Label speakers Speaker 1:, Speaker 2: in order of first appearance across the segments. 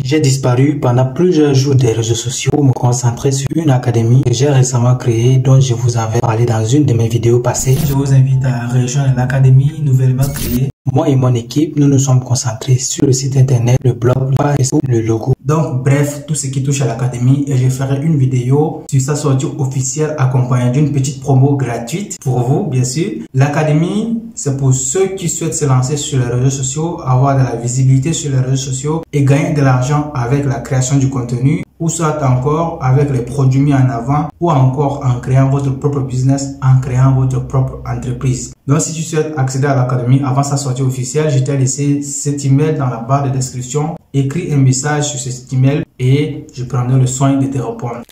Speaker 1: J'ai disparu pendant plusieurs jours des réseaux sociaux pour me concentrer sur une académie que j'ai récemment créée dont je vous avais parlé dans une de mes vidéos passées. Je vous invite à rejoindre l'académie nouvellement créée. Moi et mon équipe, nous nous sommes concentrés sur le site internet, le blog, Facebook, le logo. Donc bref, tout ce qui touche à l'académie, et je ferai une vidéo sur sa sortie officielle accompagnée d'une petite promo gratuite pour vous, bien sûr. L'académie, c'est pour ceux qui souhaitent se lancer sur les réseaux sociaux, avoir de la visibilité sur les réseaux sociaux et gagner de l'argent avec la création du contenu, ou soit encore avec les produits mis en avant, ou encore en créant votre propre business, en créant votre propre entreprise. Donc si tu souhaites accéder à l'académie avant sa sortie officielle, je t'ai laissé cet email dans la barre de description. Écris un message sur cet email et je prendrai le soin de te répondre.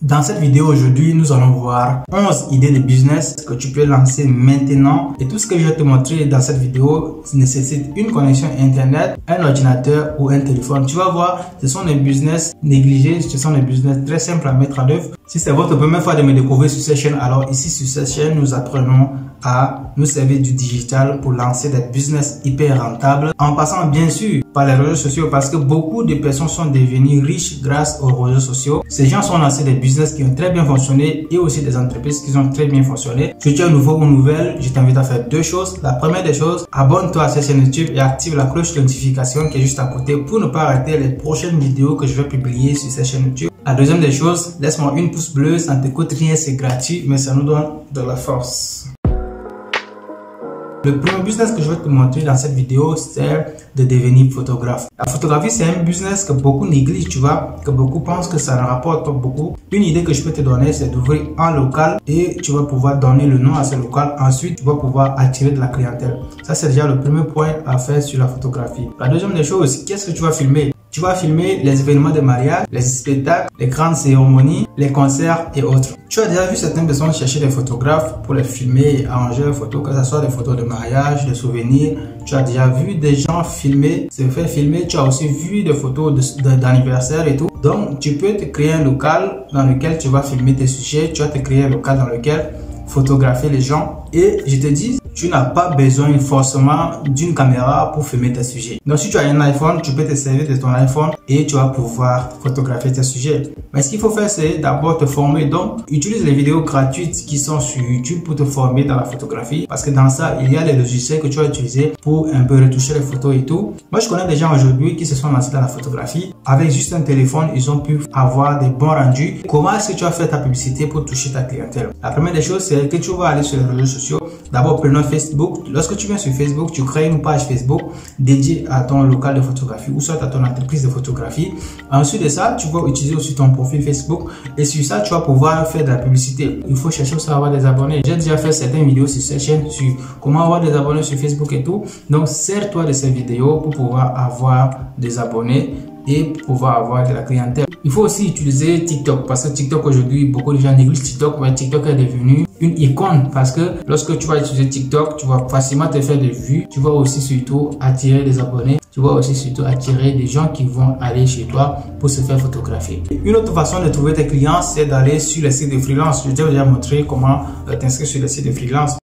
Speaker 1: Dans cette vidéo aujourd'hui, nous allons voir 11 idées de business que tu peux lancer maintenant. Et tout ce que je vais te montrer dans cette vidéo nécessite une connexion internet, un ordinateur ou un téléphone. Tu vas voir, ce sont des business négligés, ce sont des business très simples à mettre en œuvre. Si c'est votre première fois de me découvrir sur cette chaîne, alors ici sur cette chaîne, nous apprenons à nous servir du digital pour lancer des business hyper rentables en passant bien sûr par les réseaux sociaux parce que beaucoup de personnes sont devenues riches grâce aux réseaux sociaux. Ces gens sont lancés des business qui ont très bien fonctionné et aussi des entreprises qui ont très bien fonctionné. Si tu es nouveau ou nouvelle, je t'invite à faire deux choses. La première des choses, abonne-toi à cette chaîne YouTube et active la cloche de notification qui est juste à côté pour ne pas rater les prochaines vidéos que je vais publier sur cette chaîne YouTube. La deuxième des choses, laisse-moi une pouce bleue, ça ne te coûte rien, c'est gratuit, mais ça nous donne de la force. Le premier business que je vais te montrer dans cette vidéo, c'est de devenir photographe. La photographie, c'est un business que beaucoup négligent, tu vois, que beaucoup pensent que ça ne rapporte pas beaucoup. Une idée que je peux te donner, c'est d'ouvrir un local et tu vas pouvoir donner le nom à ce local. Ensuite, tu vas pouvoir attirer de la clientèle. Ça, c'est déjà le premier point à faire sur la photographie. La deuxième des choses, qu'est-ce que tu vas filmer? Tu vas filmer les événements de mariage, les spectacles, les grandes cérémonies, les concerts et autres. Tu as déjà vu certaines personnes chercher des photographes pour les filmer et arranger les photos, que ce soit des photos de mariage, de souvenirs. Tu as déjà vu des gens filmer, se faire filmer. Tu as aussi vu des photos d'anniversaire et tout. Donc, tu peux te créer un local dans lequel tu vas filmer tes sujets. Tu vas te créer un local dans lequel photographier les gens. Et je te dis, tu n'as pas besoin forcément d'une caméra pour filmer tes sujets. Donc si tu as un iPhone, tu peux te servir de ton iPhone et tu vas pouvoir photographier tes sujets. Mais ce qu'il faut faire, c'est d'abord te former. Donc utilise les vidéos gratuites qui sont sur YouTube pour te former dans la photographie. Parce que dans ça, il y a les logiciels que tu vas utiliser pour un peu retoucher les photos et tout. Moi, je connais des gens aujourd'hui qui se sont lancés dans la photographie. Avec juste un téléphone, ils ont pu avoir des bons rendus. Comment est-ce que tu vas faire ta publicité pour toucher ta clientèle? La première des choses, c'est que tu vas aller sur les réseaux sociaux. D'abord, prenons Facebook. Lorsque tu viens sur Facebook, tu crées une page Facebook dédiée à ton local de photographie ou soit à ton entreprise de photographie. Ensuite de ça, tu vas utiliser aussi ton profil Facebook et sur ça, tu vas pouvoir faire de la publicité. Il faut chercher aussi à avoir des abonnés. J'ai déjà fait certaines vidéos sur cette chaîne sur comment avoir des abonnés sur Facebook et tout. Donc, sers-toi de ces vidéos pour pouvoir avoir des abonnés et pouvoir avoir de la clientèle. Il faut aussi utiliser TikTok parce que TikTok aujourd'hui, beaucoup de gens négligent TikTok, mais TikTok est devenu une icône parce que lorsque tu vas utiliser TikTok, tu vas facilement te faire des vues. Tu vas aussi surtout attirer des abonnés. Tu vas aussi surtout attirer des gens qui vont aller chez toi pour se faire photographier. Une autre façon de trouver tes clients, c'est d'aller sur les sites de freelance. Je t'ai déjà montré comment t'inscrire sur les sites de freelance.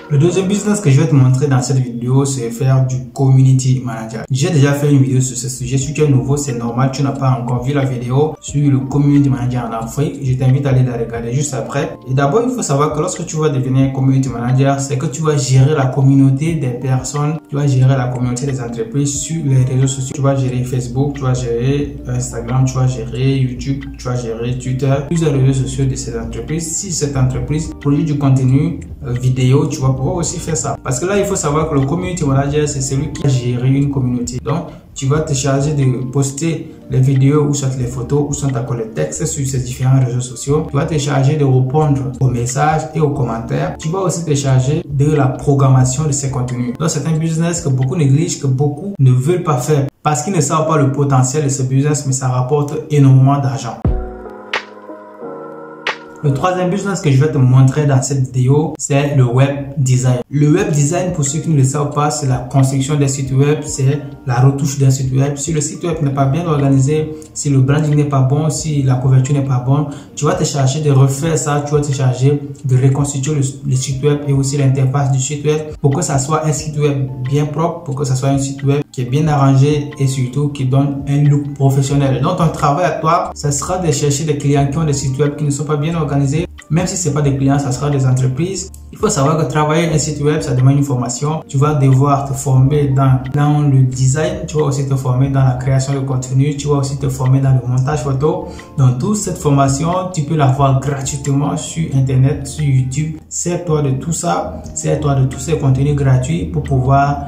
Speaker 1: Le deuxième business que je vais te montrer dans cette vidéo, c'est faire du community manager. J'ai déjà fait une vidéo sur ce sujet. Si tu es nouveau, c'est normal, tu n'as pas encore vu la vidéo sur le community manager en Afrique. Je t'invite à aller la regarder juste après. Et d'abord, il faut savoir que lorsque tu vas devenir community manager, c'est que tu vas gérer la communauté des personnes, tu vas gérer la communauté des entreprises sur les réseaux sociaux. Tu vas gérer Facebook, tu vas gérer Instagram, tu vas gérer YouTube, tu vas gérer Twitter, plusieurs réseaux sociaux de ces entreprises. Si cette entreprise produit du contenu vidéo, tu vas pouvoir aussi faire ça. Parce que là, il faut savoir que le community manager, c'est celui qui a géré une communauté. Donc, tu vas te charger de poster les vidéos ou soit les photos ou soit les textes sur ces différents réseaux sociaux. Tu vas te charger de répondre aux messages et aux commentaires. Tu vas aussi te charger de la programmation de ces contenus. Donc, c'est un business que beaucoup négligent, que beaucoup ne veulent pas faire parce qu'ils ne savent pas le potentiel de ce business, mais ça rapporte énormément d'argent. Le troisième business que je vais te montrer dans cette vidéo, c'est le web design. Le web design, pour ceux qui ne le savent pas, c'est la construction d'un site web, c'est la retouche d'un site web. Si le site web n'est pas bien organisé, si le branding n'est pas bon, si la couverture n'est pas bonne, tu vas te charger de refaire ça, tu vas te charger de reconstituer le site web et aussi l'interface du site web pour que ça soit un site web bien propre, pour que ça soit un site web qui est bien arrangé et surtout qui donne un look professionnel. Donc ton travail à toi, ça sera de chercher des clients qui ont des sites web qui ne sont pas bien organisés. Même si ce n'est pas des clients, ça sera des entreprises. Il faut savoir que travailler un site web, ça demande une formation. Tu vas devoir te former dans le design, tu vas aussi te former dans la création de contenu, tu vas aussi te former dans le montage photo. Donc toute cette formation, tu peux l'avoir gratuitement sur Internet, sur YouTube. Sers-toi de tout ça, sers-toi de tous ces contenus gratuits pour pouvoir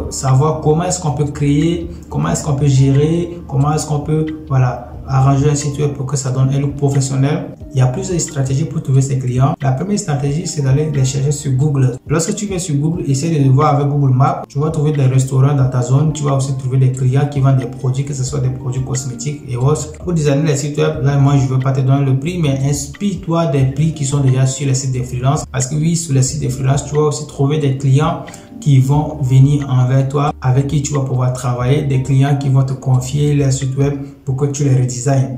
Speaker 1: savoir comment est-ce qu'on peut créer, comment est-ce qu'on peut gérer, comment est-ce qu'on peut, voilà, arranger un site web pour que ça donne un look professionnel. Il y a plusieurs stratégies pour trouver ses clients. La première stratégie, c'est d'aller les chercher sur Google. Lorsque tu viens sur Google, essaie de voir avec Google Maps. Tu vas trouver des restaurants dans ta zone. Tu vas aussi trouver des clients qui vendent des produits, que ce soit des produits cosmétiques et autres. Pour designer les sites web, là, moi, je ne veux pas te donner le prix, mais inspire-toi des prix qui sont déjà sur les sites des freelances. Parce que oui, sur les sites des freelances, tu vas aussi trouver des clients qui vont venir envers toi, avec qui tu vas pouvoir travailler, des clients qui vont te confier leur site web pour que tu les redesignes.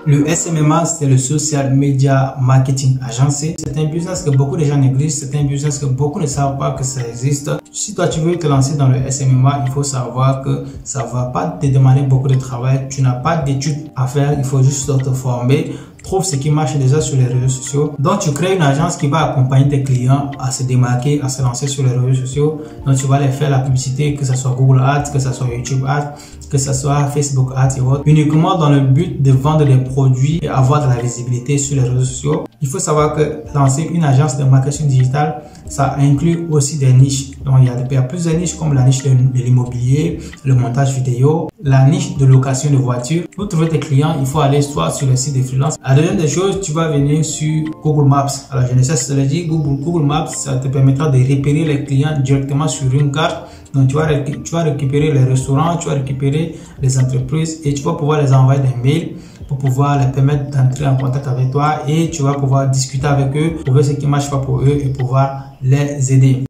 Speaker 1: Le SMMA, c'est le Social Media Marketing Agency. C'est un business que beaucoup de gens négligent. C'est un business que beaucoup ne savent pas que ça existe. Si toi, tu veux te lancer dans le SMMA, il faut savoir que ça ne va pas te demander beaucoup de travail. Tu n'as pas d'études à faire. Il faut juste te former. Trouve ce qui marche déjà sur les réseaux sociaux. Donc, tu crées une agence qui va accompagner tes clients à se démarquer, à se lancer sur les réseaux sociaux. Donc, tu vas les faire la publicité, que ce soit Google Ads, que ce soit YouTube Ads, que ce soit Facebook Ads et autres, uniquement dans le but de vendre des produits et avoir de la visibilité sur les réseaux sociaux. Il faut savoir que lancer une agence de marketing digital, ça inclut aussi des niches. Donc, il y a plusieurs niches comme la niche de l'immobilier, le montage vidéo, la niche de location de voitures. Pour trouver tes clients, il faut aller soit sur le site des freelances. La deuxième des choses, tu vas venir sur Google Maps. Alors, je ne sais si je te l'ai dit, Google Maps, ça te permettra de repérer les clients directement sur une carte. Donc, tu vas récupérer les restaurants, tu vas récupérer les entreprises et tu vas pouvoir les envoyer des mails pour pouvoir les permettre d'entrer en contact avec toi et tu vas pouvoir discuter avec eux, trouver ce qui ne marche pas pour eux et pouvoir les aider.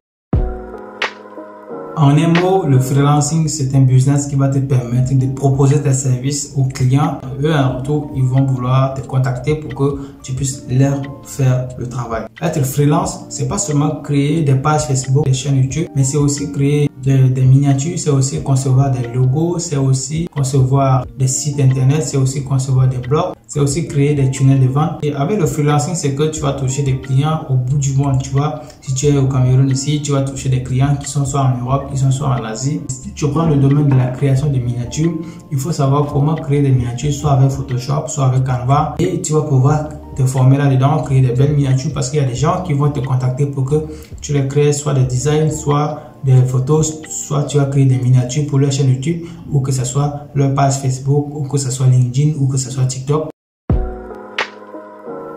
Speaker 1: En un mot, le freelancing, c'est un business qui va te permettre de proposer tes services aux clients. Eux, en retour, ils vont vouloir te contacter pour que tu puisses leur faire le travail. Être freelance, c'est pas seulement créer des pages Facebook, des chaînes YouTube, mais c'est aussi créer des miniatures, c'est aussi concevoir des logos, c'est aussi concevoir des sites internet, c'est aussi concevoir des blogs, c'est aussi créer des tunnels de vente. Et avec le freelancing, c'est que tu vas toucher des clients au bout du monde, tu vois. Si tu es au Cameroun ici, tu vas toucher des clients qui sont soit en Europe, qui sont soit en Asie. Si tu prends le domaine de la création de miniatures, il faut savoir comment créer des miniatures, soit avec Photoshop, soit avec Canva, et tu vas pouvoir te former là-dedans, créer des belles miniatures parce qu'il y a des gens qui vont te contacter pour que tu les crées, soit des designs, soit des photos, soit tu vas créer des miniatures pour leur chaîne YouTube ou que ce soit leur page Facebook ou que ce soit LinkedIn ou que ce soit TikTok.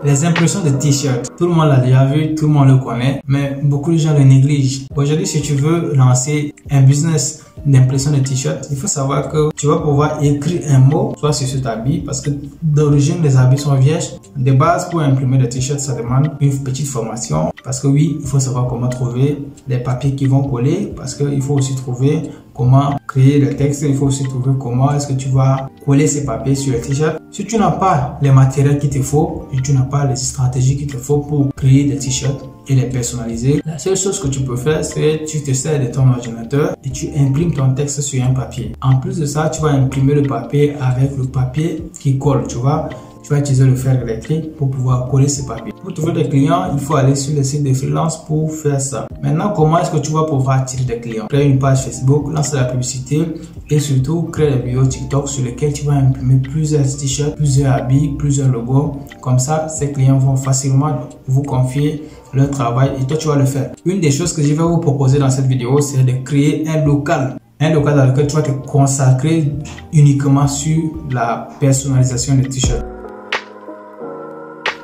Speaker 1: Les impressions de t-shirts, tout le monde l'a déjà vu, tout le monde le connaît, mais beaucoup de gens le négligent. Aujourd'hui, si tu veux lancer un business d'impression de t-shirts, il faut savoir que tu vas pouvoir écrire un mot, soit sur cet habit, parce que d'origine, les habits sont vierges. De base, pour imprimer des t-shirts, ça demande une petite formation, parce que oui, il faut savoir comment trouver les papiers qui vont coller, parce qu'il faut aussi trouver comment créer le texte, il faut aussi trouver comment est-ce que tu vas coller ces papiers sur le t-shirt. Si tu n'as pas les matériels qu'il te faut, si tu n'as pas les stratégies qu'il te faut pour créer des t-shirts et les personnaliser, la seule chose que tu peux faire, c'est tu te sers de ton ordinateur et tu imprimes ton texte sur un papier. En plus de ça, tu vas imprimer le papier avec le papier qui colle, tu vois. Tu vas utiliser le fer électrique pour pouvoir coller ces papiers. Pour trouver des clients, il faut aller sur le site de freelance pour faire ça. Maintenant, comment est-ce que tu vas pouvoir attirer des clients? Crée une page Facebook, lance la publicité et surtout crée des vidéos TikTok sur lesquelles tu vas imprimer plusieurs t-shirts, plusieurs habits, plusieurs logos. Comme ça, ces clients vont facilement vous confier leur travail et toi, tu vas le faire. Une des choses que je vais vous proposer dans cette vidéo, c'est de créer un local. Un local dans lequel tu vas te consacrer uniquement sur la personnalisation des t-shirts.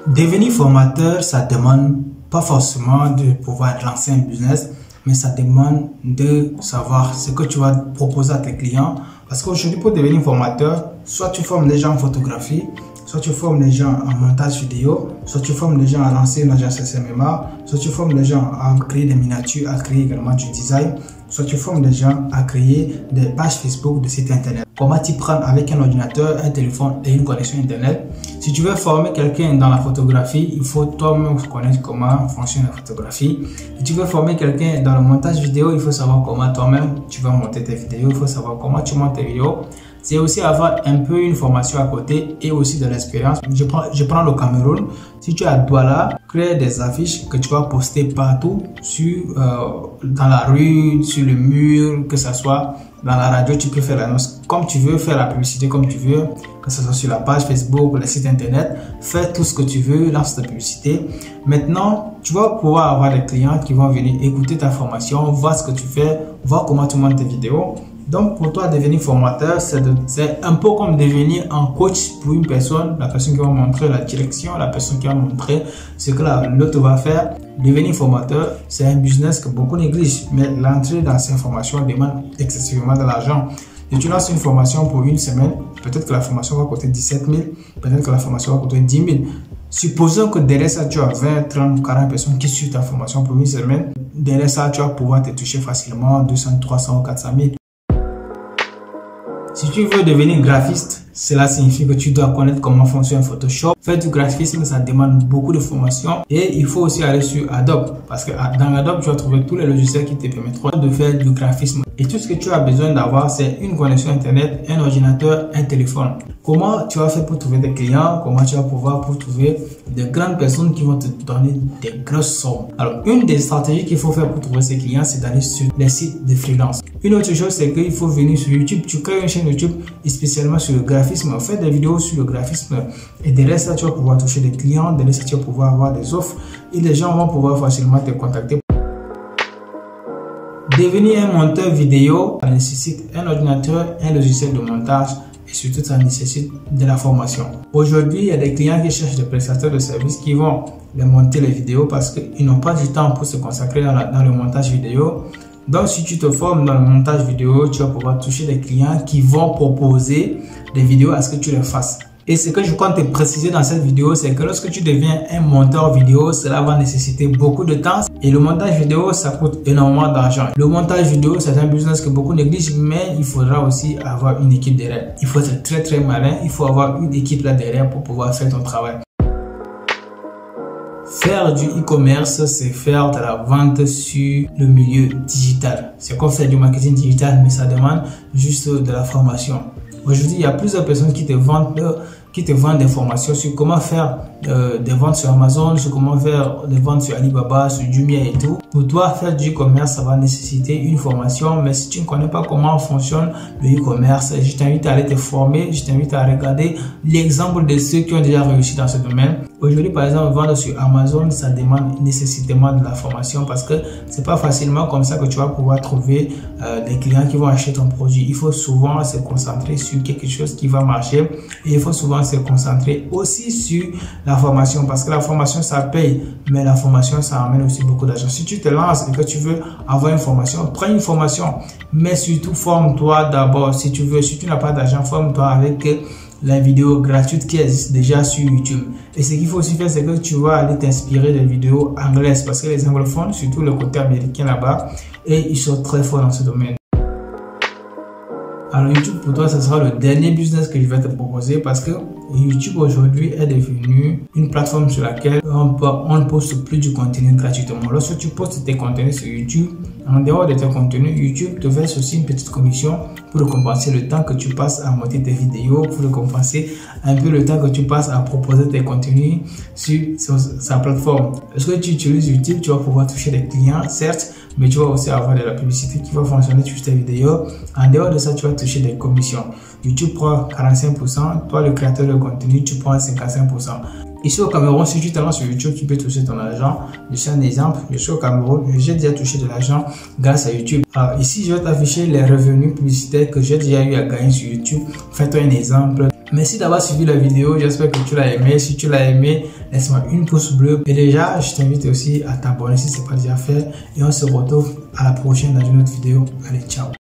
Speaker 1: Devenir formateur, ça demande pas forcément de pouvoir lancer un business, mais ça demande de savoir ce que tu vas proposer à tes clients. Parce qu'aujourd'hui, pour devenir formateur, soit tu formes des gens en photographie, soit tu formes les gens en montage vidéo, soit tu formes les gens à lancer une agence SMMA, soit tu formes les gens à créer des miniatures, à créer également du design, soit tu formes les gens à créer des pages Facebook, des sites internet. Comment t'y prendre avec un ordinateur, un téléphone et une connexion internet. Si tu veux former quelqu'un dans la photographie, il faut toi-même connaître comment fonctionne la photographie. Si tu veux former quelqu'un dans le montage vidéo, il faut savoir comment toi-même tu vas monter tes vidéos, il faut savoir comment tu montes tes vidéos. C'est aussi avoir un peu une formation à côté et aussi de l'expérience. Je prends le Cameroun. Si tu es à Douala, crée des affiches que tu vas poster partout, dans la rue, sur le mur, que ce soit dans la radio, tu peux faire l'annonce comme tu veux, faire la publicité comme tu veux, que ce soit sur la page Facebook ou le site internet. Fais tout ce que tu veux, lance ta publicité. Maintenant, tu vas pouvoir avoir des clients qui vont venir écouter ta formation, voir ce que tu fais, voir comment tu montes tes vidéos. Donc, pour toi, devenir formateur, c'est un peu comme devenir un coach pour une personne, la personne qui va montrer la direction, la personne qui va montrer ce que l'autre va faire. Devenir formateur, c'est un business que beaucoup négligent, mais l'entrée dans ces formations demande excessivement de l'argent. Et tu lances une formation pour une semaine, peut-être que la formation va coûter 17 000, peut-être que la formation va coûter 10 000. Supposons que derrière ça, tu as 20, 30, 40 personnes qui suivent ta formation pour une semaine. Derrière ça, tu vas pouvoir te toucher facilement 200, 300 ou 400 000. Si tu veux devenir graphiste, cela signifie que tu dois connaître comment fonctionne Photoshop. Faire du graphisme, ça demande beaucoup de formation et il faut aussi aller sur Adobe parce que dans Adobe, tu vas trouver tous les logiciels qui te permettront de faire du graphisme. Et tout ce que tu as besoin d'avoir, c'est une connexion internet, un ordinateur, un téléphone. Comment tu vas faire pour trouver des clients? Comment tu vas pouvoir pour trouver de grandes personnes qui vont te donner des grosses sommes? Alors, une des stratégies qu'il faut faire pour trouver ces clients, c'est d'aller sur les sites de freelance. Une autre chose, c'est qu'il faut venir sur YouTube. Tu crées une chaîne YouTube et spécialement sur le graphisme. Fais des vidéos sur le graphisme et derrière ça, tu vas pouvoir toucher des clients. Derrière ça, tu vas pouvoir avoir des offres et les gens vont pouvoir facilement te contacter. Devenir un monteur vidéo, ça nécessite un ordinateur, un logiciel de montage et surtout ça nécessite de la formation. Aujourd'hui, il y a des clients qui cherchent des prestataires de services qui vont les monter les vidéos parce qu'ils n'ont pas du temps pour se consacrer dans le montage vidéo. Donc, si tu te formes dans le montage vidéo, tu vas pouvoir toucher des clients qui vont proposer des vidéos à ce que tu les fasses. Et ce que je compte te préciser dans cette vidéo, c'est que lorsque tu deviens un monteur vidéo, cela va nécessiter beaucoup de temps. Et le montage vidéo, ça coûte énormément d'argent. Le montage vidéo, c'est un business que beaucoup négligent, mais il faudra aussi avoir une équipe derrière. Il faut être très très malin, il faut avoir une équipe là derrière pour pouvoir faire ton travail. Faire du e-commerce, c'est faire de la vente sur le milieu digital. C'est comme faire du marketing digital, mais ça demande juste de la formation. Aujourd'hui, il y a plusieurs personnes qui te vendent des formations sur comment faire des ventes sur Amazon, sur comment faire des ventes sur Alibaba, sur Jumia et tout. Pour toi, faire du e-commerce, ça va nécessiter une formation, mais si tu ne connais pas comment fonctionne le e-commerce, je t'invite à aller te former, je t'invite à regarder l'exemple de ceux qui ont déjà réussi dans ce domaine. Aujourd'hui, par exemple, vendre sur Amazon, ça demande nécessairement de la formation parce que c'est pas facilement comme ça que tu vas pouvoir trouver des clients qui vont acheter ton produit. Il faut souvent se concentrer sur quelque chose qui va marcher et il faut souvent se concentrer aussi sur la formation parce que la formation, ça paye, mais la formation, ça amène aussi beaucoup d'argent. Si tu te lances et que tu veux avoir une formation, prends une formation, mais surtout forme-toi d'abord. Si tu n'as pas d'argent, forme-toi avec la vidéo gratuite qui existe déjà sur YouTube. Et ce qu'il faut aussi faire, c'est que tu vas aller t'inspirer des vidéos anglaises parce que les anglophones, surtout le côté américain là-bas, et ils sont très forts dans ce domaine. Alors YouTube pour toi, ce sera le dernier business que je vais te proposer parce que YouTube aujourd'hui est devenu une plateforme sur laquelle on ne poste plus du contenu gratuitement. Lorsque tu postes tes contenus sur YouTube, en dehors de tes contenus, YouTube te verse aussi une petite commission pour compenser le temps que tu passes à monter tes vidéos, pour compenser un peu le temps que tu passes à proposer tes contenus sur sa plateforme. Lorsque tu utilises YouTube, tu vas pouvoir toucher des clients, certes, mais tu vas aussi avoir de la publicité qui va fonctionner sur tes vidéos. En dehors de ça, tu vas toucher des commissions. YouTube prend 45%, toi le créateur de contenu, tu prends 55%. Ici au Cameroun, si tu te lances sur YouTube, tu peux toucher ton argent. Je suis un exemple, je suis au Cameroun, j'ai déjà touché de l'argent grâce à YouTube. Alors ici, je vais t'afficher les revenus publicitaires que j'ai déjà eu à gagner sur YouTube. Fais-toi un exemple. Merci d'avoir suivi la vidéo, j'espère que tu l'as aimé. Si tu l'as aimé, laisse-moi une pouce bleu. Et déjà, je t'invite aussi à t'abonner si ce n'est pas déjà fait. Et on se retrouve à la prochaine dans une autre vidéo. Allez, ciao!